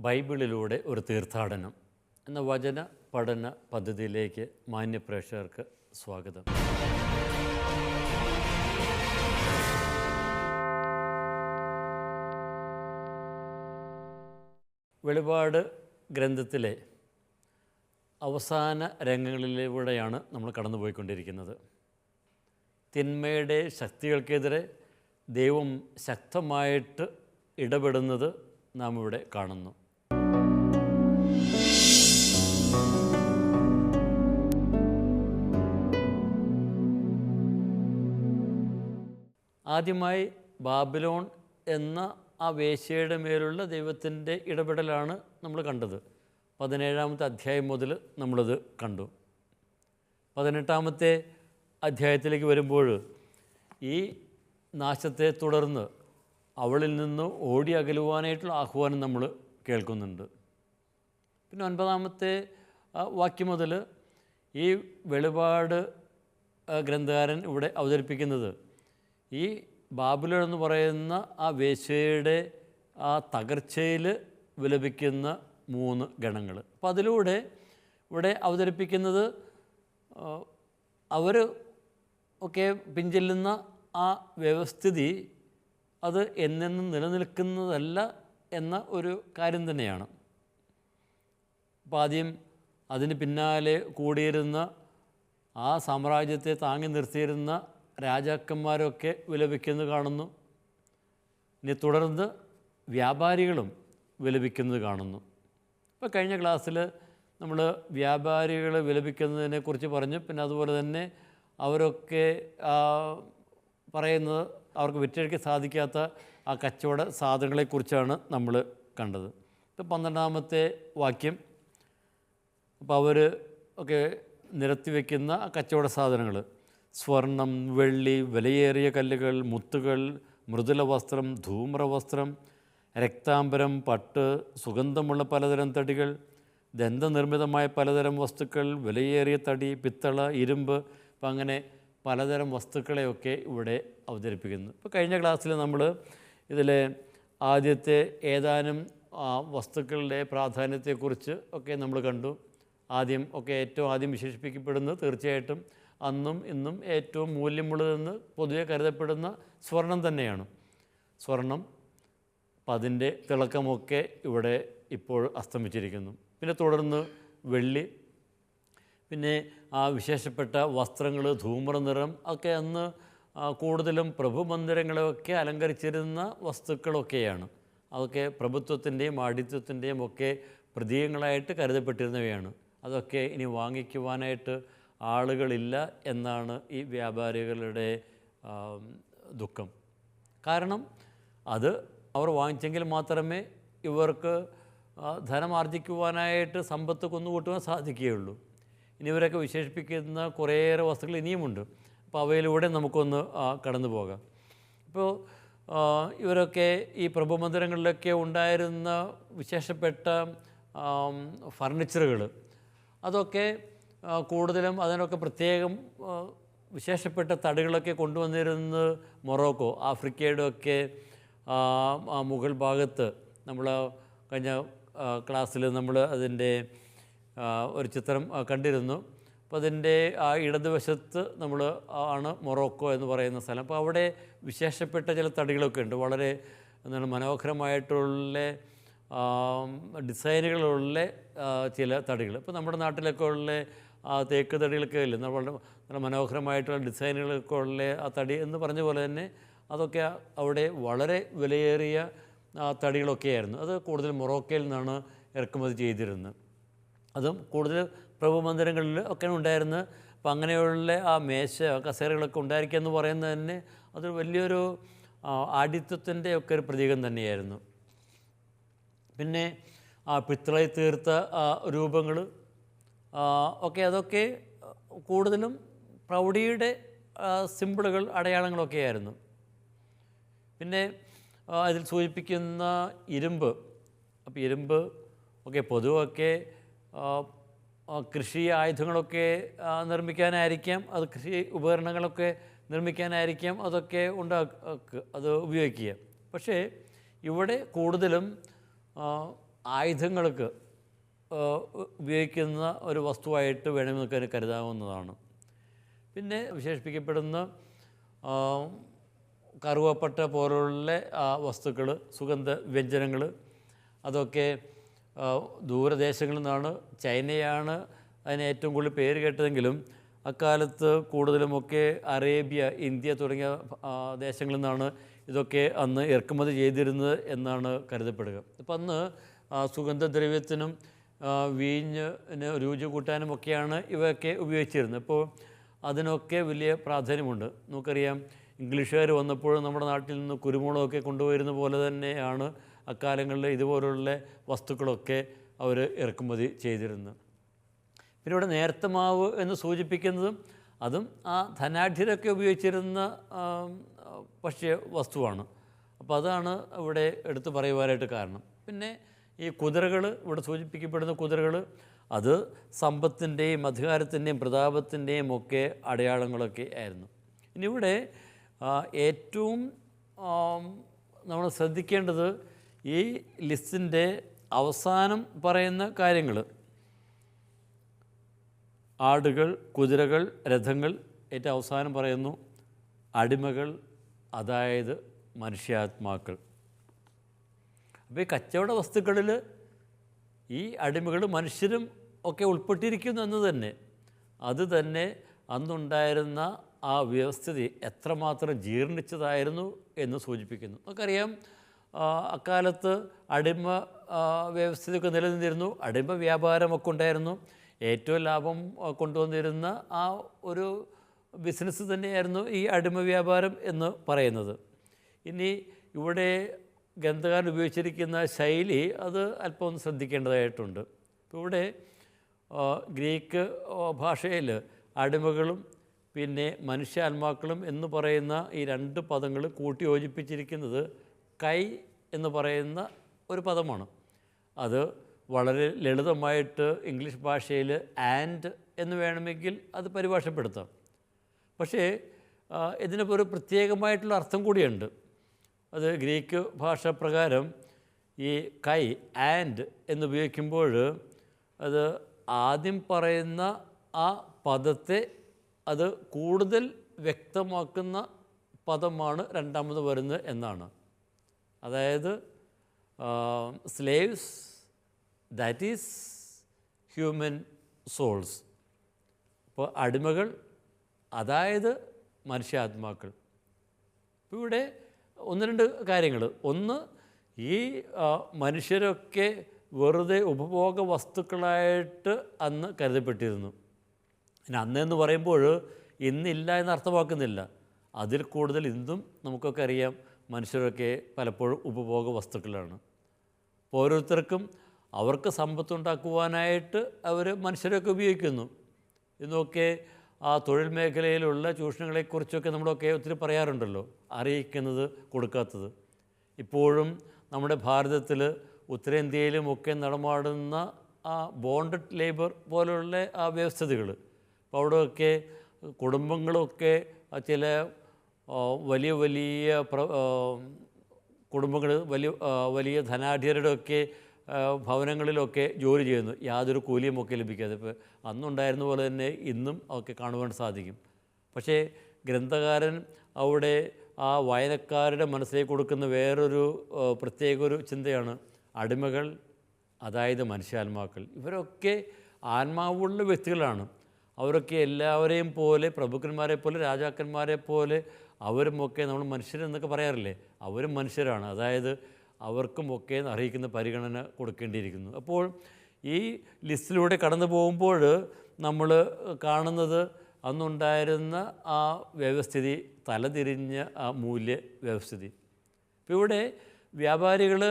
ബൈബിളിലൂടെ ഒരു തീർത്ഥാടനം എന്ന വചന പഠന പദ്ധതിയിലേക്ക് മാന്യപ്രേക്ഷകർക്ക് സ്വാഗതം. വെളിപാട് ഗ്രന്ഥത്തിലെ അവസാന രംഗങ്ങളിലൂടെയാണ് നമ്മൾ കടന്നുപോയിക്കൊണ്ടിരിക്കുന്നത്. തിന്മയുടെ ശക്തികൾക്കെതിരെ ദൈവം ശക്തമായിട്ട് ഇടപെടുന്നത് നാം ഇവിടെ കാണുന്നു. ആദ്യമായി ബാബിലോൺ എന്ന ആ വേശ്യയുടെ മേലുള്ള ദൈവത്തിൻ്റെ ഇടപെടലാണ് നമ്മൾ കണ്ടത്. 17-ാമത്തെ അധ്യായം മുതൽ നമ്മളത് കണ്ടു. 18-ാമത്തെ അധ്യായത്തിലേക്ക് വരുമ്പോൾ ഈ നാശത്തെ തുടർന്ന് അവളിൽ നിന്ന് ഓടി അകലുവാനായിട്ടുള്ള ആഹ്വാനം നമ്മൾ കേൾക്കുന്നുണ്ട്. പിന്നെ 9-ാമത്തെ വാക്യം മുതൽ ഈ വെളിപാട് ഗ്രന്ഥകാരൻ ഇവിടെ അവതരിപ്പിക്കുന്നത് ഈ ബാബിലോൺ എന്ന് പറയുന്ന ആ വേശ്യയുടെ ആ തകർച്ചയിൽ വിലപിക്കുന്ന 3 ഗണങ്ങൾ. അപ്പോൾ അതിലൂടെ ഇവിടെ അവതരിപ്പിക്കുന്നത് അവർ ഒക്കെ പിഞ്ചെല്ലുന്ന ആ വ്യവസ്ഥിതി അത് എന്നെന്നും നിലനിൽക്കുന്നതല്ല എന്ന ഒരു കാര്യം തന്നെയാണ്. അപ്പോൾ ആദ്യം അതിന് പിന്നാലെ കൂടിയിരുന്ന ആ സാമ്രാജ്യത്തെ താങ്ങി നിർത്തിയിരുന്ന രാജാക്കന്മാരൊക്കെ വിലപിക്കുന്നത് കാണുന്നു. ഇനി തുടർന്ന് വ്യാപാരികളും വിലപിക്കുന്നത് കാണുന്നു. ഇപ്പോൾ കഴിഞ്ഞ ക്ലാസ്സിൽ നമ്മൾ വ്യാപാരികൾ വിലപിക്കുന്നതിനെക്കുറിച്ച് പറഞ്ഞു. പിന്നെ അതുപോലെ തന്നെ അവരൊക്കെ പറയുന്നത് അവർക്ക് വിറ്റഴിക്കാൻ സാധിക്കാത്ത ആ കച്ചവട സാധനങ്ങളെക്കുറിച്ചാണ് നമ്മൾ കണ്ടത്. ഇപ്പോൾ 12-ാമത്തെ വാക്യം, അപ്പോൾ അവർ ഒക്കെ നിരത്തി വയ്ക്കുന്ന കച്ചവട സാധനങ്ങൾ: സ്വർണം, വെള്ളി, വിലയേറിയ കല്ലുകൾ, മുത്തുകൾ, മൃദുല വസ്ത്രം, ധൂമ്രവസ്ത്രം, രക്താംബരം, പട്ട്, സുഗന്ധമുള്ള പലതരം തടികൾ, ദന്തനിർമ്മിതമായ പലതരം വസ്തുക്കൾ, വിലയേറിയ തടി, പിത്തള, ഇരുമ്പ്. അപ്പം അങ്ങനെ പലതരം വസ്തുക്കളെയൊക്കെ ഇവിടെ അവതരിപ്പിക്കുന്നു. ഇപ്പോൾ കഴിഞ്ഞ ക്ലാസ്സിൽ നമ്മൾ ഇതിലെ ആദ്യത്തെ ഏതാനും വസ്തുക്കളുടെ പ്രാധാന്യത്തെക്കുറിച്ച് ഒക്കെ നമ്മൾ കണ്ടു. ഏറ്റവും ആദ്യം വിശേഷിപ്പിക്കപ്പെടുന്നത് തീർച്ചയായിട്ടും അന്നും ഇന്നും ഏറ്റവും മൂല്യമുള്ളതെന്ന് പൊതുവെ കരുതപ്പെടുന്ന സ്വർണം തന്നെയാണ്. സ്വർണം, അപ്പം അതിൻ്റെ തിളക്കമൊക്കെ ഇവിടെ ഇപ്പോൾ അസ്തമിച്ചിരിക്കുന്നു. പിന്നെ തുടർന്ന് വെള്ളി, പിന്നെ ആ വിശേഷപ്പെട്ട വസ്ത്രങ്ങൾ, ധൂമ്രനിറം ഒക്കെ അന്ന് കൂടുതലും പ്രഭുമന്ദിരങ്ങളെയൊക്കെ അലങ്കരിച്ചിരുന്ന വസ്തുക്കളൊക്കെയാണ്. അതൊക്കെ പ്രഭുത്വത്തിൻ്റെയും ആഢ്യത്വത്തിൻ്റെയും ഒക്കെ പ്രതീകങ്ങളായിട്ട് കരുതപ്പെട്ടിരുന്നവയാണ്. അതൊക്കെ ഇനി വാങ്ങിക്കുവാനായിട്ട് ആളുകളില്ല എന്നാണ് ഈ വ്യാപാരികളുടെ ദുഃഖം. കാരണം അത് അവർ വാങ്ങിച്ചെങ്കിൽ മാത്രമേ ഇവർക്ക് ധനമാർജിക്കുവാനായിട്ട് സമ്പത്ത് കുന്നുകൂട്ടുവാൻ സാധിക്കുകയുള്ളൂ. ഇനി ഇവരൊക്കെ വിശേഷിപ്പിക്കുന്ന കുറേയേറെ വസ്തുക്കൾ ഇനിയുമുണ്ട്. അപ്പോൾ അവയിലൂടെ നമുക്കൊന്ന് കടന്നു പോകാം. ഇപ്പോൾ ഇവരൊക്കെ ഈ പ്രഭുമന്ദിരങ്ങളിലൊക്കെ ഉണ്ടായിരുന്ന വിശേഷപ്പെട്ട ഫർണിച്ചറുകൾ, അതൊക്കെ കൂടുതലും അതിനൊക്കെ പ്രത്യേകം വിശേഷപ്പെട്ട തടികളൊക്കെ കൊണ്ടുവന്നിരുന്നത് മൊറോക്കോ, ആഫ്രിക്കയുടെ ഒക്കെ മുകൾ ഭാഗത്ത്. നമ്മൾ കഴിഞ്ഞ ക്ലാസ്സിൽ നമ്മൾ അതിൻ്റെ ഒരു ചിത്രം കണ്ടിരുന്നു. അപ്പോൾ അതിൻ്റെ ആ ഇടതുവശത്ത് ആണ് മൊറോക്കോ എന്ന് പറയുന്ന സ്ഥലം. അപ്പോൾ അവിടെ വിശേഷപ്പെട്ട ചില തടികളൊക്കെ ഉണ്ട്. വളരെ മനോഹരമായിട്ടുള്ള ഡിസൈനുകളുള്ള ചില തടികൾ. ഇപ്പോൾ നമ്മുടെ നാട്ടിലൊക്കെ ഉള്ള തേക്ക് തടികളൊക്കെ ഇല്ല, നല്ല മനോഹരമായിട്ടുള്ള ഡിസൈനുകളൊക്കെ ഉള്ള ആ തടി എന്ന് പറഞ്ഞ പോലെ തന്നെ അതൊക്കെ അവിടെ വളരെ വിലയേറിയ തടികളൊക്കെയായിരുന്നു. അത് കൂടുതൽ മൊറോക്കയിൽ നിന്നാണ് ഇറക്കുമതി ചെയ്തിരുന്നത്. അതും കൂടുതൽ പ്രഭുമന്ദിരങ്ങളിൽ ഒക്കെ ഉണ്ടായിരുന്നു. അപ്പം അങ്ങനെയുള്ള ആ മേശ, കസേരകളൊക്കെ ഉണ്ടായിരിക്കുക എന്ന് പറയുന്നത് തന്നെ അത് വലിയൊരു ആഢ്യത്വത്തിൻ്റെ ഒക്കെ ഒരു പ്രതീകം തന്നെയായിരുന്നു. പിന്നെ പിത്തളയിൽ തീർത്ത രൂപങ്ങൾ ഒക്കെ, അതൊക്കെ കൂടുതലും പ്രൗഢിയുടെ സിമ്പിളുകൾ, അടയാളങ്ങളൊക്കെ ആയിരുന്നു. പിന്നെ അതിൽ സൂചിപ്പിക്കുന്ന ഇരുമ്പ്. അപ്പോൾ ഇരുമ്പ് ഒക്കെ പൊതുവൊക്കെ കൃഷി ആയുധങ്ങളൊക്കെ നിർമ്മിക്കാനായിരിക്കാം, അത് കൃഷി ഉപകരണങ്ങളൊക്കെ നിർമ്മിക്കാനായിരിക്കാം അതൊക്കെ അത് ഉപയോഗിക്കുക. പക്ഷേ ഇവിടെ കൂടുതലും ആയുധങ്ങൾക്ക് ഉപയോഗിക്കുന്ന ഒരു വസ്തുവായിട്ട് വേണമെങ്കിൽ നമുക്ക് അതിനെ കരുതാവുന്നതാണ്. പിന്നെ വിശേഷിപ്പിക്കപ്പെടുന്ന കറുവപ്പട്ട പോലുള്ള വസ്തുക്കൾ, സുഗന്ധ വ്യഞ്ജനങ്ങൾ, അതൊക്കെ ദൂരദേശങ്ങളിൽ നിന്നാണ്. ചൈനയാണ് അതിന് ഏറ്റവും കൂടുതൽ പേര് കേട്ടതെങ്കിലും അക്കാലത്ത് കൂടുതലുമൊക്കെ അറേബ്യ, ഇന്ത്യ തുടങ്ങിയ ദേശങ്ങളിൽ നിന്നാണ് ഇതൊക്കെ അന്ന് ഇറക്കുമതി ചെയ്തിരുന്നത് എന്നാണ് കരുതപ്പെടുക. അപ്പം അന്ന് സുഗന്ധദ്രവ്യത്തിനും വീഞ്ഞിന് രുചി കൂട്ടാനും ഒക്കെയാണ് ഇവയൊക്കെ ഉപയോഗിച്ചിരുന്നത്. അപ്പോൾ അതിനൊക്കെ വലിയ പ്രാധാന്യമുണ്ട്. നമുക്കറിയാം, ഇംഗ്ലീഷുകാർ വന്നപ്പോൾ നമ്മുടെ നാട്ടിൽ നിന്ന് കുരുമുളകൊക്കെ കൊണ്ടുവരുന്ന പോലെ തന്നെയാണ് അക്കാലങ്ങളിൽ ഇതുപോലുള്ള വസ്തുക്കളൊക്കെ അവർ ഇറക്കുമതി ചെയ്തിരുന്നത്. പിന്നെ ഇവിടെ നേർത്ത മാവ് എന്ന് സൂചിപ്പിക്കുന്നതും അതും ആ ധനാഢ്യരൊക്കെ ഉപയോഗിച്ചിരുന്ന ഭക്ഷ്യ വസ്തുവാണ്. അപ്പോൾ അതാണ് ഇവിടെ എടുത്തു പറയുവാനായിട്ട് കാരണം. പിന്നെ ഈ കുതിരകൾ, ഇവിടെ സൂചിപ്പിക്കപ്പെടുന്ന കുതിരകൾ, അത് സമ്പത്തിൻ്റെയും അധികാരത്തിൻ്റെയും പ്രതാപത്തിൻ്റെയും ഒക്കെ അടയാളങ്ങളൊക്കെ ആയിരുന്നു. ഇനി ഇവിടെ ഏറ്റവും നമ്മൾ ശ്രദ്ധിക്കേണ്ടത് ഈ ലിസ്റ്റിൻ്റെ അവസാനം പറയുന്ന കാര്യങ്ങൾ, ആടുകൾ, കുതിരകൾ, രഥങ്ങൾ, ഏറ്റവും അവസാനം പറയുന്നു അടിമകൾ, അതായത് മനുഷ്യാത്മാക്കൾ. അപ്പോൾ ഈ കച്ചവട വസ്തുക്കളിൽ ഈ അടിമകൾ മനുഷ്യരും ഒക്കെ ഉൾപ്പെട്ടിരിക്കുന്നു എന്ന് തന്നെ, അത് തന്നെ അന്നുണ്ടായിരുന്ന ആ വ്യവസ്ഥിതി എത്രമാത്രം ജീർണിച്ചതായിരുന്നു എന്ന് സൂചിപ്പിക്കുന്നു. നമുക്കറിയാം, അക്കാലത്ത് അടിമ വ്യവസ്ഥിതിയൊക്കെ നിലനിന്നിരുന്നു. അടിമ വ്യാപാരമൊക്കെ ഉണ്ടായിരുന്നു. ഏറ്റവും ലാഭം കൊണ്ടുവന്നിരുന്ന ആ ഒരു ബിസിനസ് തന്നെയായിരുന്നു ഈ അടിമ വ്യാപാരം എന്ന് പറയുന്നത്. ഇനി ഇവിടെ ഗ്രന്ഥകാരൻ ഉപയോഗിച്ചിരിക്കുന്ന ശൈലി അത് അല്പം ഒന്ന് ശ്രദ്ധിക്കേണ്ടതായിട്ടുണ്ട്. ഇപ്പോൾ ഇവിടെ ഗ്രീക്ക് ഭാഷയിൽ അടിമകളും പിന്നെ മനുഷ്യാത്മാക്കളും എന്ന് പറയുന്ന ഈ രണ്ട് പദങ്ങൾ കൂട്ടി യോജിപ്പിച്ചിരിക്കുന്നത് കൈ എന്ന് പറയുന്ന ഒരു പദമാണ്. അത് വളരെ ലളിതമായിട്ട് ഇംഗ്ലീഷ് ഭാഷയിൽ ആൻഡ് എന്ന് വേണമെങ്കിൽ അത് പരിഭാഷപ്പെടുത്താം. പക്ഷേ ഇതിനിപ്പോൾ ഒരു പ്രത്യേകമായിട്ടുള്ള അർത്ഥം കൂടിയുണ്ട്. അത് ഗ്രീക്ക് ഭാഷ പ്രകാരം ഈ കൈ, ആൻഡ് എന്നുപയോഗിക്കുമ്പോൾ അത് ആദ്യം പറയുന്ന ആ പദത്തെ അത് കൂടുതൽ വ്യക്തമാക്കുന്ന പദമാണ് രണ്ടാമത് വരുന്നത് എന്നാണ്. അതായത് slaves, that is human souls. അപ്പോൾ അടിമകൾ, അതായത് മനുഷ്യാത്മാക്കൾ. ഇപ്പോൾ ഇവിടെ ഒന്ന് രണ്ട് കാര്യങ്ങൾ. ഒന്ന്, ഈ മനുഷ്യരൊക്കെ വെറുതെ ഉപഭോഗ വസ്തുക്കളായിട്ട് അന്ന് കരുതപ്പെട്ടിരുന്നു. പിന്നെ അന്നെന്ന് പറയുമ്പോൾ ഇന്നില്ല എന്ന് അർത്ഥമാക്കുന്നില്ല. അതിൽ കൂടുതൽ ഇന്നും നമുക്കൊക്കെ അറിയാം, മനുഷ്യരൊക്കെ പലപ്പോഴും ഉപഭോഗ വസ്തുക്കളാണ്. ഓരോരുത്തർക്കും അവർക്ക് സമ്പത്തുണ്ടാക്കുവാനായിട്ട് അവർ മനുഷ്യരൊക്കെ ഉപയോഗിക്കുന്നു. ഇന്നൊക്കെ ആ തൊഴിൽ മേഖലയിലുള്ള ചൂഷണങ്ങളെക്കുറിച്ചൊക്കെ നമ്മളൊക്കെ ഒത്തിരി പറയാറുണ്ടല്ലോ, അറിയിക്കുന്നത്, കൊടുക്കാത്തത്. ഇപ്പോഴും നമ്മുടെ ഭാരതത്തിൽ ഉത്തരേന്ത്യയിലുമൊക്കെ നടമാടുന്ന ആ ബോണ്ടഡ് ലേബർ പോലുള്ള ആ വ്യവസ്ഥിതികൾ, അപ്പോൾ അവിടെയൊക്കെ കുടുംബങ്ങളൊക്കെ ചില വലിയ വലിയ കുടുംബങ്ങൾ, വലിയ ധനാഢ്യരുടെയൊക്കെ ഭവനങ്ങളിലൊക്കെ ജോലി ചെയ്യുന്നു, യാതൊരു കൂലിയുമൊക്കെ ലഭിക്കാതെ. ഇപ്പോൾ അന്നുണ്ടായിരുന്ന പോലെ തന്നെ ഇന്നും ഒക്കെ കാണുവാൻ സാധിക്കും. പക്ഷേ ഗ്രന്ഥകാരൻ അവിടെ ആ വായനക്കാരുടെ മനസ്സിലേക്ക് കൊടുക്കുന്ന വേറൊരു പ്രത്യേക ഒരു ചിന്തയാണ് അടിമകൾ, അതായത് മനുഷ്യാത്മാക്കൾ. ഇവരൊക്കെ ആത്മാവുള്ള വ്യക്തികളാണ്. അവരൊക്കെ എല്ലാവരെയും പോലെ, പ്രഭുക്കന്മാരെ പോലെ, രാജാക്കന്മാരെ പോലെ അവരുമൊക്കെ നമ്മൾ മനുഷ്യരെന്നൊക്കെ പറയാറില്ലേ, അവരും മനുഷ്യരാണ്. അതായത് അവർക്കുമൊക്കെ അറിയിക്കുന്ന പരിഗണന കൊടുക്കേണ്ടിയിരിക്കുന്നു. അപ്പോൾ ഈ ലിസ്റ്റിലൂടെ കടന്നു പോകുമ്പോൾ നമ്മൾ കാണുന്നത് അന്നുണ്ടായിരുന്ന ആ വ്യവസ്ഥിതി, തലതിരിഞ്ഞ ആ മൂല്യ വ്യവസ്ഥിതി. ഇപ്പോൾ ഇവിടെ വ്യാപാരികൾ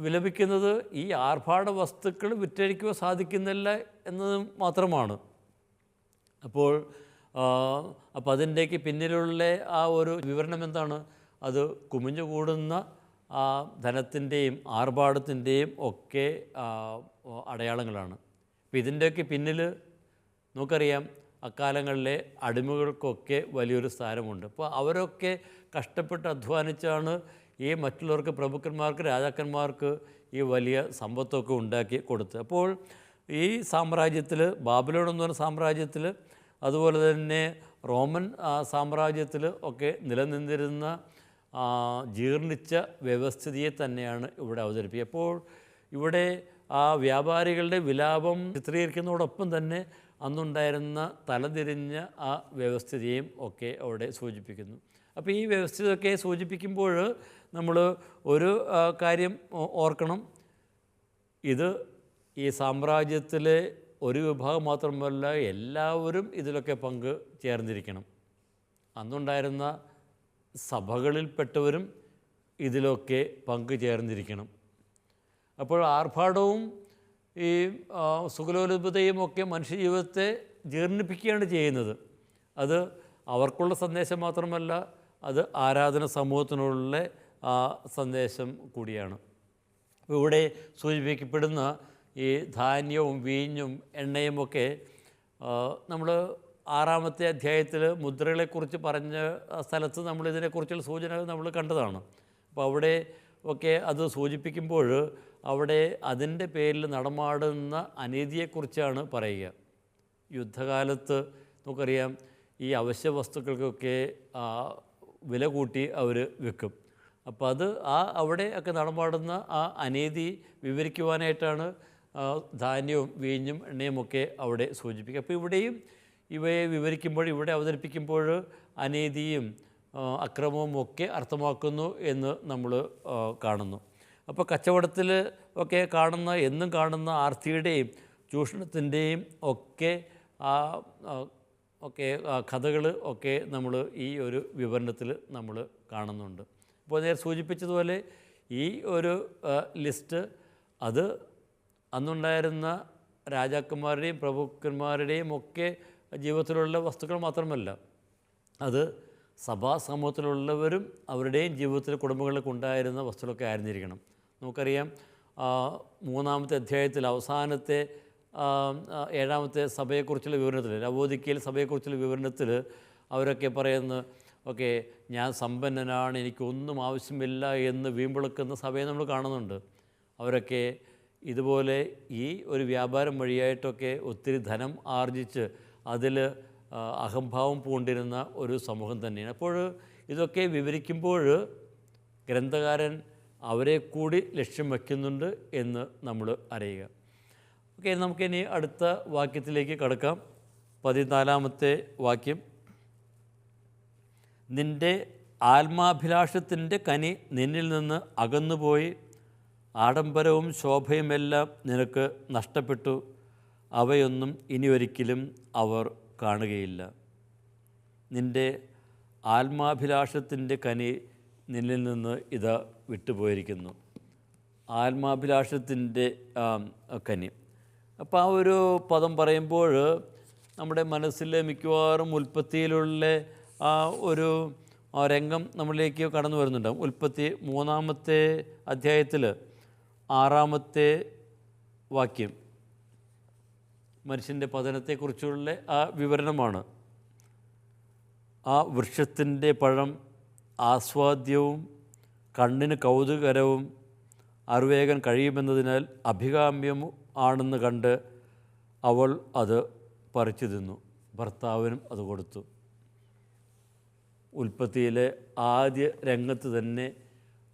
വിലപിക്കുന്നത് ഈ ആർഭാട വസ്തുക്കൾ വിറ്റഴിക്കുവാൻ സാധിക്കുന്നില്ല എന്നത് മാത്രമാണ്. അപ്പോൾ അതിൻ്റെക്ക് പിന്നിലുള്ള ആ ഒരു വിവരണം എന്താണ്? അത് കുമിഞ്ഞുകൂടുന്ന ആ ധനത്തിൻ്റെയും ആർഭാടത്തിൻ്റെയും ഒക്കെ അടയാളങ്ങളാണ്. അപ്പോൾ ഇതിൻ്റെയൊക്കെ പിന്നിൽ നമുക്കറിയാം അക്കാലങ്ങളിലെ അടിമകൾക്കൊക്കെ വലിയൊരു സ്ഥാനമുണ്ട്. അപ്പോൾ അവരൊക്കെ കഷ്ടപ്പെട്ട് അധ്വാനിച്ചാണ് ഈ മറ്റുള്ളവർക്ക്, പ്രഭുക്കന്മാർക്ക്, രാജാക്കന്മാർക്ക് ഈ വലിയ സമ്പത്തൊക്കെ ഉണ്ടാക്കി കൊടുത്ത്. അപ്പോൾ ഈ സാമ്രാജ്യത്തിൽ, ബാബിലോൺ എന്ന് പറഞ്ഞ സാമ്രാജ്യത്തിൽ, അതുപോലെ തന്നെ റോമൻ സാമ്രാജ്യത്തിൽ ഒക്കെ നിലനിന്നിരുന്ന ജീർണിച്ച വ്യവസ്ഥിതിയെ തന്നെയാണ് ഇവിടെ അവതരിപ്പിക്കുക. അപ്പോൾ ഇവിടെ ആ വ്യാപാരികളുടെ വിലാപം ചിത്രീകരിക്കുന്നതോടൊപ്പം തന്നെ അന്നുണ്ടായിരുന്ന തലതിരിഞ്ഞ ആ വ്യവസ്ഥിതിയും ഒക്കെ അവിടെ സൂചിപ്പിക്കുന്നു. അപ്പോൾ ഈ വ്യവസ്ഥിതിയൊക്കെ സൂചിപ്പിക്കുമ്പോൾ നമ്മൾ ഒരു കാര്യം ഓർക്കണം. ഇത് ഈ സാമ്രാജ്യത്തിലെ ഒരു വിഭാഗം മാത്രമല്ല, എല്ലാവരും ഇതിലൊക്കെ പങ്ക് ചേർന്നിരിക്കണം. അന്നുണ്ടായിരുന്ന സഭകളിൽപ്പെട്ടവരും ഇതിലൊക്കെ പങ്കു ചേർന്നിരിക്കണം. അപ്പോൾ ആർഭാടവും ഈ സുഖലോലുപതയും ഒക്കെ മനുഷ്യജീവിതത്തെ ജീർണിപ്പിക്കുകയാണ് ചെയ്യുന്നത്. അത് അവർക്കുള്ള സന്ദേശം മാത്രമല്ല, അത് ആരാധന സമൂഹത്തിനുള്ള സന്ദേശം കൂടിയാണ്. അപ്പോൾ ഇവിടെ സൂചിപ്പിക്കപ്പെടുന്ന ഈ ധാന്യവും വീഞ്ഞും എണ്ണയും ഒക്കെ നമ്മൾ 6-ാമത്തെ അധ്യായത്തിൽ മുദ്രകളെക്കുറിച്ച് പറഞ്ഞ സ്ഥലത്ത് നമ്മൾ ഇതിനെക്കുറിച്ചുള്ള സൂചനകൾ നമ്മൾ കണ്ടതാണ്. അപ്പോൾ അവിടെ ഒക്കെ അത് സൂചിപ്പിക്കുമ്പോൾ അവിടെ അതിൻ്റെ പേരിൽ നടമാടുന്ന അനീതിയെക്കുറിച്ചാണ് പറയുക. യുദ്ധകാലത്ത് നമുക്കറിയാം, ഈ അവശ്യ വസ്തുക്കൾക്കൊക്കെ വില കൂട്ടി അവർ വിൽക്കും. അപ്പോൾ അത് അവിടെ ഒക്കെ നടമാടുന്ന ആ അനീതി വിവരിക്കുവാനായിട്ടാണ് ധാന്യവും വീഞ്ഞും എണ്ണയുമൊക്കെ അവിടെ സൂചിപ്പിക്കുക. അപ്പോൾ ഇവിടെയും ഇവയെ വിവരിക്കുമ്പോൾ, ഇവിടെ അവതരിപ്പിക്കുമ്പോൾ അനീതിയും അക്രമവും ഒക്കെ അർത്ഥമാക്കുന്നു എന്ന് നമ്മൾ കാണുന്നു. അപ്പോൾ കച്ചവടത്തിൽ ഒക്കെ എന്നും കാണുന്ന ആർത്തിയുടെയും ചൂഷണത്തിൻ്റെയും ഒക്കെ കഥകൾ ഒക്കെ നമ്മൾ ഈ ഒരു വിവരണത്തിൽ നമ്മൾ കാണുന്നുണ്ട്. അപ്പോൾ നേരെ സൂചിപ്പിച്ചതുപോലെ ഈ ഒരു ലിസ്റ്റ് അത് അന്നുണ്ടായിരുന്ന രാജാക്കന്മാരുടെയും പ്രഭുക്കന്മാരുടെയും ഒക്കെ ജീവിതത്തിലുള്ള വസ്തുക്കൾ മാത്രമല്ല, അത് സഭാ സമൂഹത്തിലുള്ളവരും അവരുടെയും ജീവിതത്തിൽ കുടുംബങ്ങളിലൊക്കെ ഉണ്ടായിരുന്ന വസ്തുക്കളൊക്കെ ആയിരുന്നിരിക്കണം. നമുക്കറിയാം, 3-ാമത്തെ അധ്യായത്തിൽ അവസാനത്തെ 7-ാമത്തെ സഭയെക്കുറിച്ചുള്ള വിവരണത്തിൽ, ലവോദിക്കയിൽ സഭയെക്കുറിച്ചുള്ള വിവരണത്തിൽ അവരൊക്കെ പറയുന്നത് ഞാൻ സമ്പന്നനാണ്, എനിക്കൊന്നും ആവശ്യമില്ല എന്ന് വീമ്പിളക്കുന്ന സഭയെ നമ്മൾ കാണുന്നുണ്ട്. അവരൊക്കെ ഇതുപോലെ ഈ ഒരു വ്യാപാരം വഴിയായിട്ടൊക്കെ ഒത്തിരി ധനം ആർജിച്ച് അതിൽ അഹംഭാവം പൂണ്ടിരുന്ന ഒരു സമൂഹം തന്നെയാണ്. അപ്പോൾ ഇതൊക്കെ വിവരിക്കുമ്പോൾ ഗ്രന്ഥകാരൻ അവരെ കൂടി ലക്ഷ്യം വയ്ക്കുന്നുണ്ട് എന്ന് നമ്മൾ അറിയുക. നമുക്കിനി അടുത്ത വാക്യത്തിലേക്ക് കടക്കാം. 14-ാമത്തെ വാക്യം. നിൻ്റെ ആത്മാഭിലാഷത്തിൻ്റെ കനി നിന്നിൽ നിന്ന് അകന്നുപോയി, ആഡംബരവും ശോഭയുമെല്ലാം നിനക്ക് നഷ്ടപ്പെട്ടു, അവയൊന്നും ഇനി ഒരിക്കലും അവർ കാണുകയില്ല. നിൻ്റെ ആത്മാഭിലാഷത്തിൻ്റെ കനി നിന്നിൽ നിന്ന് ഇത് വിട്ടുപോയിരിക്കുന്നു. ആത്മാഭിലാഷത്തിൻ്റെ കനി. അപ്പോൾ ആ ഒരു പദം പറയുമ്പോൾ നമ്മുടെ മനസ്സിൽ മിക്കവാറും ഉൽപ്പത്തിയിലുള്ള ആ ഒരു രംഗം നമ്മളിലേക്ക് കടന്നു വരുന്നുണ്ടാകും. ഉൽപ്പത്തി 3-ാമത്തെ അധ്യായത്തിൽ 6-ാമത്തെ വാക്യം മനുഷ്യൻ്റെ പതനത്തെക്കുറിച്ചുള്ള ആ വിവരണമാണ്. ആ വൃക്ഷത്തിൻ്റെ പഴം ആസ്വാദ്യവും കണ്ണിന് കൗതുകരവും അറിവേഗം കഴിയുമെന്നതിനാൽ അഭികാമ്യം ആണെന്ന് കണ്ട് അവൾ അത് പറിച്ചു തിന്നു, ഭർത്താവിനും അത് കൊടുത്തു. ഉൽപ്പത്തിയിലെ ആദ്യ രംഗത്ത് തന്നെ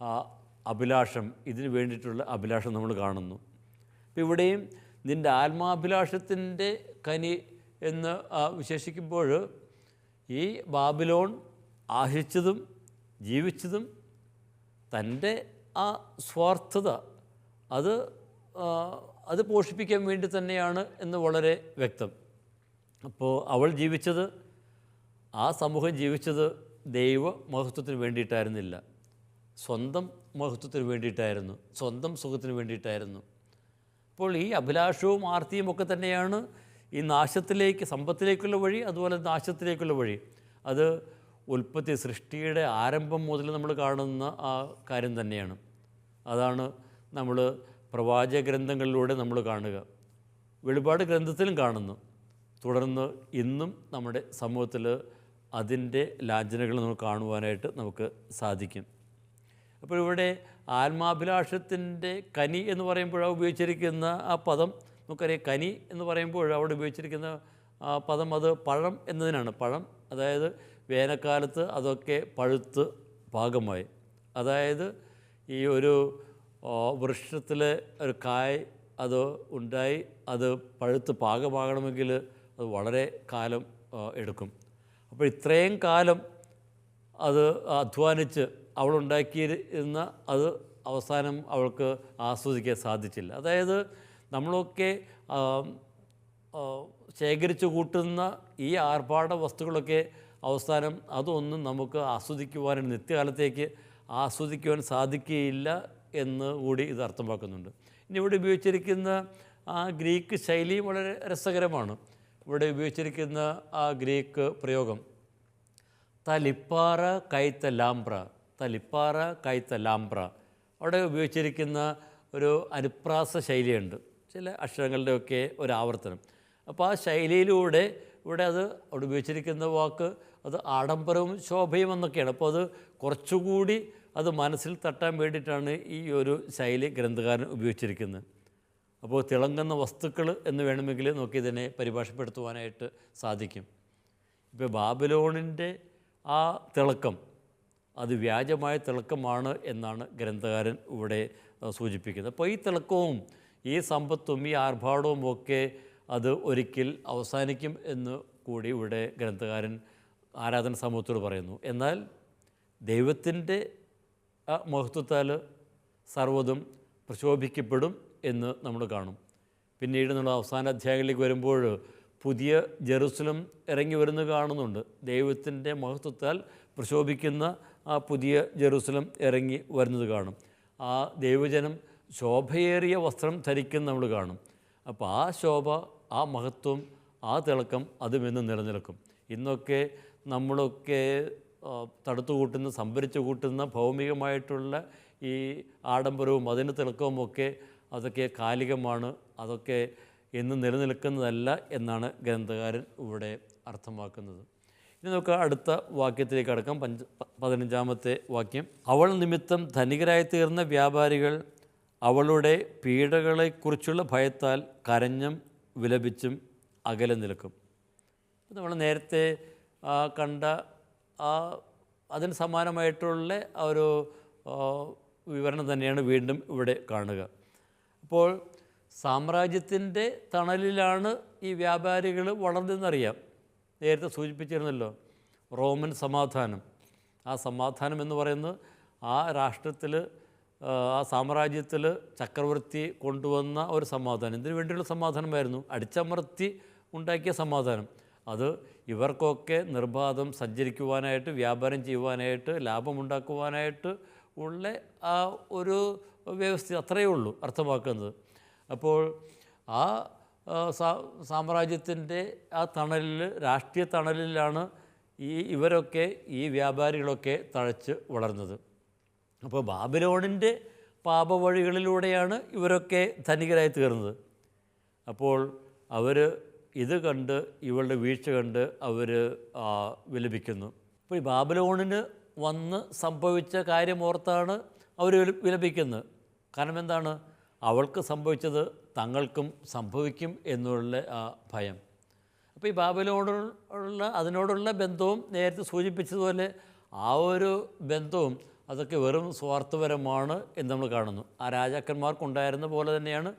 ആ അഭിലാഷം, ഇതിന് വേണ്ടിയിട്ടുള്ള അഭിലാഷം നമ്മൾ കാണുന്നു. അപ്പോൾ ഇവിടെയും നിൻ്റെ ആത്മാഭിലാഷത്തിൻ്റെ കനി എന്ന് വിശേഷിക്കുമ്പോൾ ഈ ബാബിലോൺ ആഹിച്ചതും ജീവിച്ചതും തൻ്റെ ആ സ്വാർത്ഥത അത് പോഷിപ്പിക്കാൻ വേണ്ടി തന്നെയാണ് എന്ന് വളരെ വ്യക്തം. അപ്പോൾ അവൾ ജീവിച്ചത്, ആ സമൂഹം ജീവിച്ചത് ദൈവ മഹത്വത്തിന് വേണ്ടിയിട്ടായിരുന്നില്ല, സ്വന്തം മഹത്വത്തിന് വേണ്ടിയിട്ടായിരുന്നു, സ്വന്തം സുഖത്തിന് വേണ്ടിയിട്ടായിരുന്നു. അപ്പോൾ ഈ അഭിലാഷവും ആർത്തിയും ഒക്കെ തന്നെയാണ് ഈ നാശത്തിലേക്ക്, സമ്പത്തിലേക്കുള്ള വഴി, അതുപോലെ നാശത്തിലേക്കുള്ള വഴി. അത് ഉൽപ്പത്തി, സൃഷ്ടിയുടെ ആരംഭം മുതൽ നമ്മൾ കാണുന്ന ആ കാര്യം തന്നെയാണ്. അതാണ് നമ്മൾ പ്രവാചക ഗ്രന്ഥങ്ങളിലൂടെ നമ്മൾ കാണുക, വെളിപാട് ഗ്രന്ഥത്തിലും കാണുന്നു. തുടർന്ന് ഇന്നും നമ്മുടെ സമൂഹത്തിൽ അതിൻ്റെ ലാഞ്ചനകൾ നമുക്ക് കാണുവാനായിട്ട് നമുക്ക് സാധിക്കും. അപ്പോൾ ഇവിടെ ആത്മാഭിലാഷത്തിൻ്റെ കനി എന്ന് പറയുമ്പോൾ ഉപയോഗിച്ചിരിക്കുന്ന ആ പദം നമുക്കറിയാം. കനി എന്ന് പറയുമ്പോൾ അവിടെ ഉപയോഗിച്ചിരിക്കുന്ന ആ പദം അത് പഴം എന്നതിനാണ്. പഴം അതായത് വേനൽക്കാലത്ത് അതൊക്കെ പഴുത്ത് പാകമായി. അതായത് ഈ ഒരു വൃക്ഷത്തിലെ ഒരു കായ് അത് ഉണ്ടായി അത് പഴുത്ത് പാകമാകണമെങ്കിൽ അത് വളരെ കാലം എടുക്കും. അപ്പോൾ ഇത്രയും കാലം അത് അധ്വാനിച്ച് അവളുണ്ടാക്കിയിരുന്ന അത് അവസാനം അവൾക്ക് ആസ്വദിക്കാൻ സാധിച്ചില്ല. അതായത് നമ്മളൊക്കെ ശേഖരിച്ചു കൂട്ടുന്ന ഈ ആർഭാട വസ്തുക്കളൊക്കെ അവസാനം അതൊന്നും നമുക്ക് ആസ്വദിക്കുവാനും നിത്യകാലത്തേക്ക് ആസ്വദിക്കുവാൻ സാധിക്കുകയില്ല എന്ന് കൂടി ഇത് അർത്ഥമാക്കുന്നുണ്ട്. ഇനി ഇവിടെ ഉപയോഗിച്ചിരിക്കുന്ന ആ ഗ്രീക്ക് ശൈലി വളരെ രസകരമാണ്. ഇവിടെ ഉപയോഗിച്ചിരിക്കുന്ന ആ ഗ്രീക്ക് പ്രയോഗം തലിപ്പാറ കൈത്ത ലാംബ്ര, തലിപ്പാറ കൈത്ത ലാംബ്ര. അവിടെ ഉപയോഗിച്ചിരിക്കുന്ന ഒരു അനുപ്രാസ ശൈലിയുണ്ട്, ചില അക്ഷരങ്ങളുടെയൊക്കെ ഒരു ആവർത്തനം. അപ്പോൾ ആ ശൈലിയിലൂടെ ഇവിടെ അവിടെ ഉപയോഗിച്ചിരിക്കുന്ന വാക്ക് അത് ആഡംബരവും ശോഭയും എന്നൊക്കെയാണ്. അപ്പോൾ അത് കുറച്ചുകൂടി അത് മനസ്സിൽ തട്ടാൻ വേണ്ടിയിട്ടാണ് ഈ ഒരു ശൈലി ഗ്രന്ഥകാരൻ ഉപയോഗിച്ചിരിക്കുന്നത്. അപ്പോൾ തിളങ്ങുന്ന വസ്തുക്കൾ എന്ന് വേണമെങ്കിൽ നമുക്ക് ഇതിനെ പരിഭാഷപ്പെടുത്തുവാനായിട്ട് സാധിക്കും. ഇപ്പോൾ ബാബിലോണിൻ്റെ ആ തിളക്കം അത് വ്യാജമായ തിളക്കമാണ് എന്നാണ് ഗ്രന്ഥകാരൻ ഇവിടെ സൂചിപ്പിക്കുന്നത്. അപ്പോൾ ഈ തിളക്കവും ഈ സമ്പത്തും ഈ ആർഭാടവും ഒക്കെ അത് ഒരിക്കൽ അവസാനിക്കും എന്ന് കൂടി ഇവിടെ ഗ്രന്ഥകാരൻ ആരാധന സമൂഹത്തോട് പറയുന്നു. എന്നാൽ ദൈവത്തിൻ്റെ മഹത്വത്താൽ സർവ്വതും പ്രശോഭിക്കപ്പെടും എന്ന് നമ്മൾ കാണും. പിന്നീട് നമ്മൾ അവസാന അധ്യായങ്ങളിലേക്ക് വരുമ്പോൾ പുതിയ ജെറുസലം ഇറങ്ങി വരുന്നത് കാണുന്നുണ്ട്. ദൈവത്തിൻ്റെ മഹത്വത്താൽ പ്രശോഭിക്കുന്ന ആ പുതിയ ജെറുസലം ഇറങ്ങി വരുന്നത് കാണും. ആ ദൈവജനം ശോഭയേറിയ വസ്ത്രം ധരിക്കുന്ന നമ്മൾ കാണും. അപ്പോൾ ആ ശോഭ, ആ മഹത്വം, ആ തിളക്കം അതും എന്നും നിലനിൽക്കും. ഇന്നൊക്കെ നമ്മളൊക്കെ തടുത്തു കൂട്ടുന്ന, സംഭരിച്ചു കൂട്ടുന്ന ഭൗമികമായിട്ടുള്ള ഈ ആഡംബരവും അതിന് തിളക്കവും ഒക്കെ അതൊക്കെ കാലികമാണ്, അതൊക്കെ എന്നും നിലനിൽക്കുന്നതല്ല എന്നാണ് ഗ്രന്ഥകാരൻ ഇവിടെ അർത്ഥമാക്കുന്നത്. ഇനി നമുക്ക് അടുത്ത വാക്യത്തിലേക്ക് കടക്കാം. 15-ാമത്തെ വാക്യം. അവൾ നിമിത്തം ധനികരായി തീർന്ന വ്യാപാരികൾ അവളുടെ പീഡകളെക്കുറിച്ചുള്ള ഭയത്താൽ കരഞ്ഞും വിലപിച്ചും അകലെ നിൽക്കും. നമ്മൾ നേരത്തെ കണ്ട അതിന് സമാനമായിട്ടുള്ള ഒരു വിവരണം തന്നെയാണ് വീണ്ടും ഇവിടെ കാണുക. അപ്പോൾ സാമ്രാജ്യത്തിൻ്റെ തണലിലാണ് ഈ വ്യാപാരികൾ വളർന്നതെന്നറിയാം. നേരത്തെ സൂചിപ്പിച്ചിരുന്നല്ലോ റോമൻ സമാധാനം. ആ സമാധാനം എന്ന് പറയുന്നത് ആ രാഷ്ട്രത്തിൽ, ആ സാമ്രാജ്യത്തിൽ ചക്രവർത്തി കൊണ്ടുവന്ന ഒരു സമാധാനം. ഇതിനു വേണ്ടിയുള്ള സമാധാനമായിരുന്നു, അടിച്ചമർത്തി ഉണ്ടാക്കിയ സമാധാനം. അത് ഇവർക്കൊക്കെ നിർബാധം സഞ്ചരിക്കുവാനായിട്ട്, വ്യാപാരം ചെയ്യുവാനായിട്ട്, ലാഭമുണ്ടാക്കുവാനായിട്ട് ഉള്ള ആ ഒരു വ്യവസ്ഥ, അത്രയേ ഉള്ളൂ അർത്ഥമാക്കുന്നത്. അപ്പോൾ ആ സാമ്രാജ്യത്തിൻ്റെ ആ തണലിൽ, രാഷ്ട്രീയ തണലിലാണ് ഇവരൊക്കെ, ഈ വ്യാപാരികളൊക്കെ തഴച്ച് വളർന്നത്. അപ്പോൾ ബാബിലോണിൻ്റെ പാപവഴികളിലൂടെയാണ് ഇവരൊക്കെ ധനികരായി തീർന്നത്. അപ്പോൾ അവർ ഇത് കണ്ട്, ഇവളുടെ വീഴ്ച കണ്ട് അവർ വിലപിക്കുന്നു. അപ്പോൾ ഈ ബാബിലോണിന് വന്ന് സംഭവിച്ച കാര്യമോർത്താണ് അവർ വിലപിക്കുന്നത്. കാരണം എന്താണ്? അവൾക്ക് സംഭവിച്ചത് തങ്ങൾക്കും സംഭവിക്കും എന്നുള്ള ആ ഭയം. അപ്പോൾ ഈ ബാബിലോണുള്ള അതിനോടുള്ള ബന്ധവും നേരത്തെ സൂചിപ്പിച്ചതുപോലെ ആ ഒരു ബന്ധവും അതൊക്കെ വെറും സ്വാർത്ഥപരമാണ് എന്ന് നമ്മൾ കാണുന്നു. ആ രാജാക്കന്മാർക്കുണ്ടായിരുന്ന പോലെ തന്നെയാണ്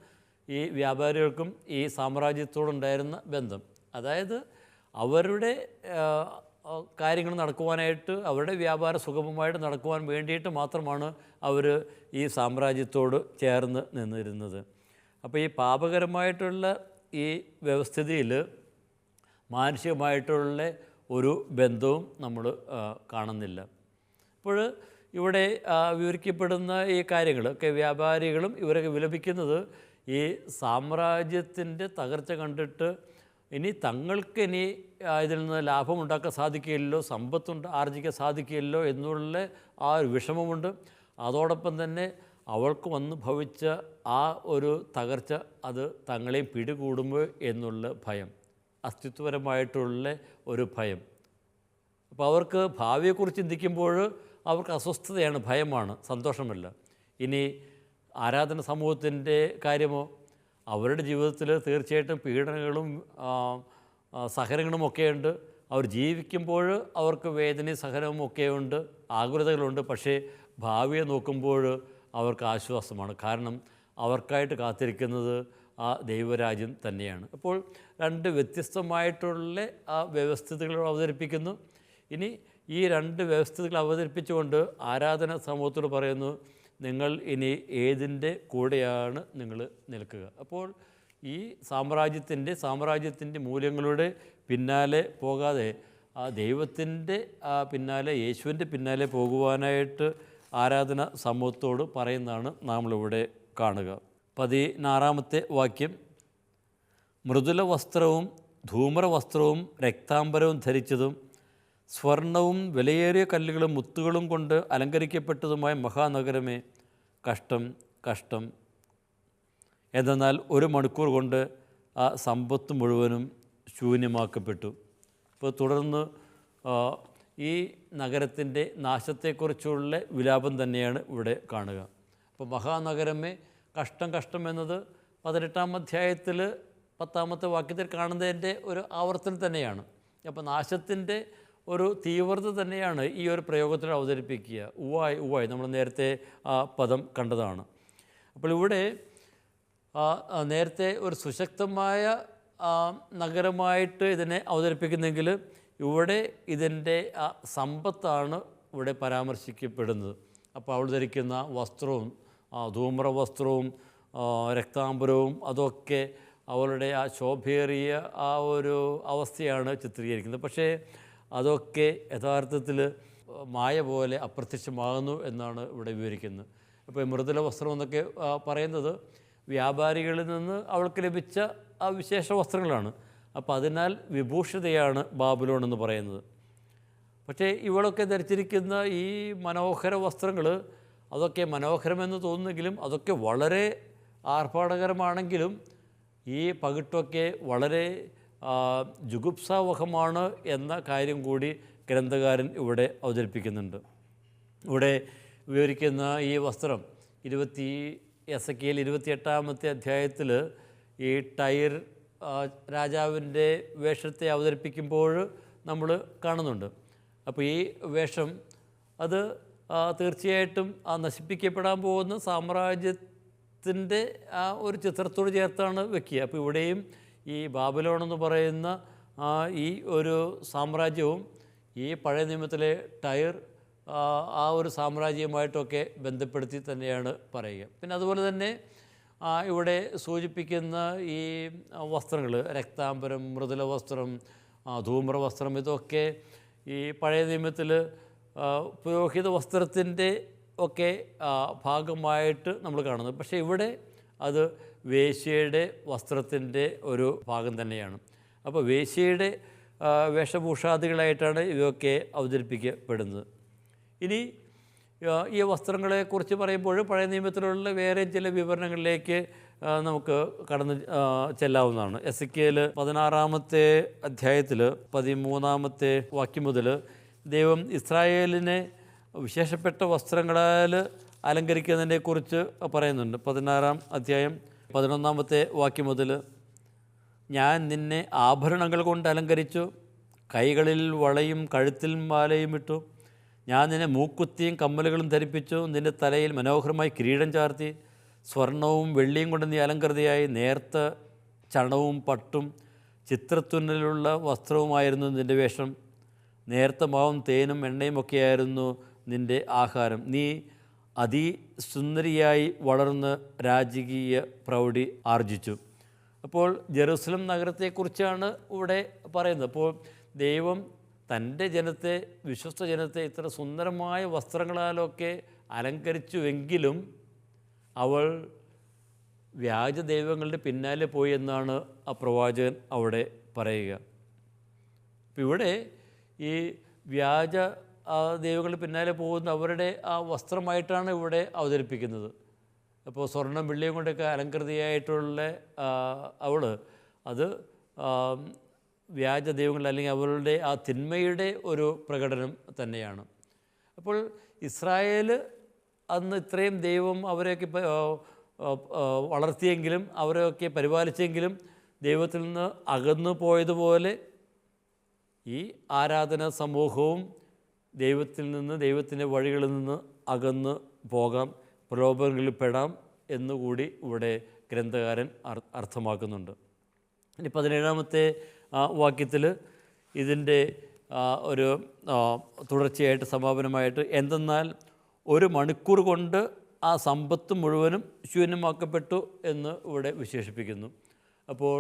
ഈ വ്യാപാരികൾക്കും ഈ സാമ്രാജ്യത്തോടുണ്ടായിരുന്ന ബന്ധം. അതായത് അവരുടെ കാര്യങ്ങൾ നടക്കുവാനായിട്ട്, അവരുടെ വ്യാപാര സുഗമമായിട്ട് നടക്കുവാൻ വേണ്ടിയിട്ട് മാത്രമാണ് അവർ ഈ സാമ്രാജ്യത്തോട് ചേർന്ന് നിന്നിരുന്നത്. അപ്പോൾ ഈ പാപകരമായിട്ടുള്ള ഈ വ്യവസ്ഥിതിയിൽ മാനുഷികമായിട്ടുള്ള ഒരു ബന്ധവും നമ്മൾ കാണുന്നില്ല. അപ്പോൾ ഇവിടെ വിവരിക്കപ്പെടുന്ന ഈ കാര്യങ്ങളൊക്കെ വ്യാപാരികളും ഇവരൊക്കെ വിലപിക്കുന്നത് ഈ സാമ്രാജ്യത്തിൻ്റെ തകർച്ച കണ്ടിട്ട് ഇനി തങ്ങൾക്കിനി ഇതിൽ നിന്ന് ലാഭമുണ്ടാക്കാൻ സാധിക്കുകയില്ലല്ലോ, ആർജിക്കാൻ സാധിക്കുകയില്ലോ എന്നുള്ള ആ ഒരു വിഷമമുണ്ട്. അതോടൊപ്പം തന്നെ അവൾക്ക് വന്ന് ഭവിച്ച ആ ഒരു തകർച്ച അത് തങ്ങളെയും പിടികൂടുമോ എന്നുള്ള ഭയം, അസ്തിത്വപരമായിട്ടുള്ള ഒരു ഭയം. അപ്പോൾ അവർക്ക് ഭാവിയെക്കുറിച്ച് ചിന്തിക്കുമ്പോൾ അവർക്ക് അസ്വസ്ഥതയാണ്, ഭയമാണ്, സന്തോഷമല്ല. ഇനി ആരാധന സമൂഹത്തിൻ്റെ കാര്യമോ, അവരുടെ ജീവിതത്തിൽ തീർച്ചയായിട്ടും പീഡനങ്ങളും സഹനങ്ങളുമൊക്കെയുണ്ട്. അവർ ജീവിക്കുമ്പോൾ അവർക്ക് വേദനയും സഹനവും ഒക്കെയുണ്ട്, ആകുലതകളുണ്ട്. പക്ഷേ ഭാവിയെ നോക്കുമ്പോൾ അവർക്ക് ആശ്വാസമാണ്. കാരണം അവർക്കായിട്ട് കാത്തിരിക്കുന്നത് ആ ദൈവരാജ്യം തന്നെയാണ്. അപ്പോൾ രണ്ട് വ്യത്യസ്തമായിട്ടുള്ള ആ വ്യവസ്ഥിതികൾ അവതരിപ്പിക്കുന്നു. ഇനി ഈ രണ്ട് വ്യവസ്ഥിതികൾ അവതരിപ്പിച്ചുകൊണ്ട് ആരാധന സമൂഹത്തോട് പറയുന്നു, നിങ്ങൾ ഇനി ഏതിൻ്റെ കൂടെയാണ് നിങ്ങൾ നിൽക്കുക. അപ്പോൾ ഈ സാമ്രാജ്യത്തിൻ്റെ മൂല്യങ്ങളുടെ പിന്നാലെ പോകാതെ ആ ദൈവത്തിൻ്റെ പിന്നാലെ, യേശുവിൻ്റെ പിന്നാലെ പോകുവാനായിട്ട് ആരാധന സമൂഹത്തോട് പറയുന്നതാണ് നമ്മളിവിടെ കാണുക. 16-ാമത്തെ വാക്യം, മൃദുല വസ്ത്രവും ധൂമ്ര വസ്ത്രവും രക്താംബരവും ധരിച്ചതും സ്വർണവും വിലയേറിയ കല്ലുകളും മുത്തുകളും കൊണ്ട് അലങ്കരിക്കപ്പെട്ടതുമായ മഹാനഗരമേ, കഷ്ടം കഷ്ടം! എന്തെന്നാൽ 1 മണിക്കൂർ കൊണ്ട് ആ സമ്പത്ത് മുഴുവനും ശൂന്യമാക്കപ്പെട്ടു. ഇപ്പോൾ തുടർന്ന് ഈ നഗരത്തിൻ്റെ നാശത്തെക്കുറിച്ചുള്ള വിലാപം തന്നെയാണ് ഇവിടെ കാണുക. അപ്പോൾ മഹാനഗരമേ, കഷ്ടം കഷ്ടം എന്നത് 18-ാം അധ്യായത്തിൽ 10-ാമത്തെ വാക്യത്തിൽ കാണുന്നതിൻ്റെ ഒരു ആവർത്തനം തന്നെയാണ്. അപ്പോൾ നാശത്തിൻ്റെ ഒരു തീവ്രത തന്നെയാണ് ഈ ഒരു പ്രയോഗത്തിൽ അവതരിപ്പിക്കുക. ഉവ്വായ് ഉവ്വായ്, നമ്മൾ നേരത്തെ ആ പദം കണ്ടതാണ്. അപ്പോൾ ഇവിടെ നേരത്തെ ഒരു സുശക്തമായ നഗരമായിട്ട് ഇതിനെ അവതരിപ്പിക്കുന്നെങ്കിൽ ഇവിടെ ഇതിൻ്റെ സമ്പത്താണ് ഇവിടെ പരാമർശിക്കപ്പെടുന്നത്. അപ്പോൾ അവൾ ധരിക്കുന്ന വസ്ത്രവും ധൂമ്ര വസ്ത്രവും രക്താംബരവും അതൊക്കെ അവളുടെ ആ ശോഭയേറിയ ആ ഒരു അവസ്ഥയാണ് ചിത്രീകരിക്കുന്നത്. പക്ഷേ അതൊക്കെ യഥാർത്ഥത്തിൽ മായ പോലെ അപ്രത്യക്ഷമാകുന്നു എന്നാണ് ഇവിടെ വിവരിക്കുന്നത്. ഇപ്പോൾ മൃദുല വസ്ത്രം എന്നൊക്കെ പറയുന്നത് വ്യാപാരികളിൽ നിന്ന് അവൾക്ക് ലഭിച്ച ആ വിശേഷ വസ്ത്രങ്ങളാണ്. അപ്പോൾ അതിനാൽ വിഭൂഷിതയാണ് ബാബിലോൺ എന്ന് പറയുന്നത്. പക്ഷേ ഇവളൊക്കെ ധരിച്ചിരിക്കുന്ന ഈ മനോഹര വസ്ത്രങ്ങൾ, അതൊക്കെ മനോഹരമെന്ന് തോന്നുന്നെങ്കിലും അതൊക്കെ വളരെ ആർഭാടകരമാണെങ്കിലും ഈ പകിട്ടൊക്കെ വളരെ ജുഗുപ്സാവഹമാണ് എന്ന കാര്യം കൂടി ഗ്രന്ഥകാരൻ ഇവിടെ അവതരിപ്പിക്കുന്നുണ്ട്. ഇവിടെ വിവരിക്കുന്ന ഈ വസ്ത്രം എസെക്കിയേൽ 28-ാമത്തെ അധ്യായത്തിൽ ഈ ടൈർ രാജാവിൻ്റെ വേഷത്തെ അവതരിപ്പിക്കുമ്പോൾ നമ്മൾ കാണുന്നുണ്ട്. അപ്പോൾ ഈ വേഷം അത് തീർച്ചയായിട്ടും നശിപ്പിക്കപ്പെടാൻ പോകുന്ന സാമ്രാജ്യത്തിൻ്റെ ഒരു ചിത്രത്തോട് ചേർത്താണ് വെക്കുക. അപ്പോൾ ഇവിടെയും ഈ ബാബിലോൺ എന്ന് പറയുന്ന ഈ ഒരു സാമ്രാജ്യവും ഈ പഴയ നിയമത്തിലെ ടൈർ ആ ഒരു സാമ്രാജ്യവുമായിട്ടൊക്കെ ബന്ധപ്പെടുത്തി തന്നെയാണ് പറയുക. പിന്നെ അതുപോലെ തന്നെ ഇവിടെ സൂചിപ്പിക്കുന്ന ഈ വസ്ത്രങ്ങൾ, രക്താംബരം, മൃദുല വസ്ത്രം, ധൂമ്ര വസ്ത്രം, ഇതൊക്കെ ഈ പഴയ നിയമത്തിൽ പുരോഹിത വസ്ത്രത്തിൻ്റെ ഒക്കെ ഭാഗമായിട്ട് നമ്മൾ കാണുന്നത്. പക്ഷേ ഇവിടെ അത് വേശ്യയുടെ വസ്ത്രത്തിൻ്റെ ഒരു ഭാഗം തന്നെയാണ്. അപ്പോൾ വേശ്യയുടെ വേഷഭൂഷാദികളായിട്ടാണ് ഇവയൊക്കെ അവതരിപ്പിക്കപ്പെടുന്നത്. ഇനി ഈ വസ്ത്രങ്ങളെക്കുറിച്ച് പറയുമ്പോൾ പഴയ നിയമത്തിലുള്ള വേറെ ചില വിവരണങ്ങളിലേക്ക് നമുക്ക് കടന്ന് ചെല്ലാവുന്നതാണ്. എസെക്കിയേൽ 16-ാമത്തെ അധ്യായത്തിൽ 13-ാമത്തെ വാക്യം മുതൽ ദൈവം ഇസ്രായേലിനെ വിശേഷപ്പെട്ട വസ്ത്രങ്ങളാൽ അലങ്കരിക്കുന്നതിനെക്കുറിച്ച് പറയുന്നുണ്ട്. 16-ാം അധ്യായം 11-ാമത്തെ വാക്യം മുതൽ, ഞാൻ നിന്നെ ആഭരണങ്ങൾ കൊണ്ട് അലങ്കരിച്ചു, കൈകളിൽ വളയും കഴുത്തിൽ മാലയും ഇട്ടു. ഞാൻ നിന്നെ മൂക്കുത്തിയും കമ്മലുകളും ധരിപ്പിച്ചു, നിൻ്റെ തലയിൽ മനോഹരമായി കിരീടം ചാർത്തി. സ്വർണവും വെള്ളിയും കൊണ്ട് നീ അലങ്കൃതയായി. നേർത്ത ചണവും പട്ടും ചിത്രത്തുന്നലുള്ള വസ്ത്രവുമായിരുന്നു നിൻ്റെ വേഷം. നേർത്ത മാവും തേനും എണ്ണയും ഒക്കെയായിരുന്നു നിൻ്റെ ആഹാരം. നീ അതിസുന്ദരിയായി വളർന്ന് രാജകീയ പ്രൗഢി ആർജിച്ചു. അപ്പോൾ ജെറുസലം നഗരത്തെക്കുറിച്ചാണ് ഇവിടെ പറയുന്നത്. അപ്പോൾ ദൈവം തൻ്റെ ജനത്തെ, വിശ്വസ്ത ജനത്തെ ഇത്ര സുന്ദരമായ വസ്ത്രങ്ങളാലൊക്കെ അലങ്കരിച്ചുവെങ്കിലും അവൾ വ്യാജ ദൈവങ്ങളുടെ പിന്നാലെ പോയി എന്നാണ് ആ പ്രവാചകൻ അവിടെ പറയുക. അപ്പം ഇവിടെ ഈ വ്യാജ ദൈവങ്ങളുടെ പിന്നാലെ പോകുന്ന അവരുടെ ആ വസ്ത്രമായിട്ടാണ് ഇവിടെ അവതരിപ്പിക്കുന്നത്. അപ്പോൾ സ്വർണ്ണം വെള്ളിയും കൊണ്ടൊക്കെ അലങ്കൃതിയായിട്ടുള്ള അവൾ അത് വ്യാജ ദൈവങ്ങൾ അല്ലെങ്കിൽ അവളുടെ ആ തിന്മയുടെ ഒരു പ്രകടനം തന്നെയാണ്. അപ്പോൾ ഇസ്രായേൽ അന്ന് ഇത്രയും ദൈവം അവരെയൊക്കെ വളർത്തിയെങ്കിലും അവരെയൊക്കെ പരിപാലിച്ചെങ്കിലും ദൈവത്തിൽ നിന്ന് അകന്നു പോയതുപോലെ ഈ ആരാധന സമൂഹവും ദൈവത്തിൽ നിന്ന്, ദൈവത്തിൻ്റെ വഴികളിൽ നിന്ന് അകന്ന് പോകാം, പ്രലോഭനങ്ങളിൽ പെടാം എന്നുകൂടി ഇവിടെ ഗ്രന്ഥകാരൻ അർത്ഥമാക്കുന്നുണ്ട്. ഇനി 17-ാമത്തെ വാക്യത്തിൽ ഇതിൻ്റെ ഒരു തുടർച്ചയായിട്ട് സമാപനമായിട്ട്, എന്തെന്നാൽ 1 മണിക്കൂർ കൊണ്ട് ആ സമ്പത്ത് മുഴുവനും ശൂന്യമാക്കപ്പെട്ടു എന്ന് ഇവിടെ വിശേഷിപ്പിക്കുന്നു. അപ്പോൾ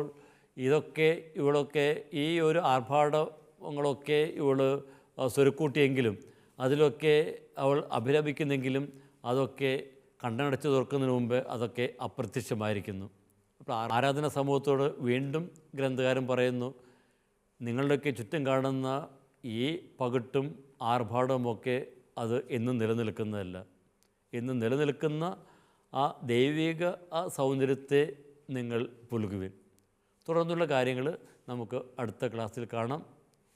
ഇവളൊക്കെ ഈ ഒരു ആർഭാടങ്ങളൊക്കെ ഇവൾ സ്വരുക്കൂട്ടിയെങ്കിലും അതിലൊക്കെ അവൾ അഭിരമിക്കുന്നെങ്കിലും അതൊക്കെ കണ്ണടച്ച് തുറക്കുന്നതിന് മുമ്പ് അതൊക്കെ അപ്രത്യക്ഷമായിരിക്കുന്നു. അപ്പോൾ ആരാധന സമൂഹത്തോട് വീണ്ടും ഗ്രന്ഥകാരൻ പറയുന്നു, നിങ്ങളുടെയൊക്കെ ചുറ്റും കാണുന്ന ഈ പകിട്ടും ആർഭാടവുമൊക്കെ അത് എന്നും നിലനിൽക്കുന്നതല്ല. എന്നും നിലനിൽക്കുന്ന ആ ദൈവിക ആ സൗന്ദര്യത്തെ നിങ്ങൾ പുലുകുവിൻ. തുടർന്നുള്ള കാര്യങ്ങൾ നമുക്ക് അടുത്ത ക്ലാസ്സിൽ കാണാം.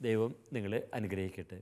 ദൈവം നിങ്ങളെ അനുഗ്രഹിക്കട്ടെ.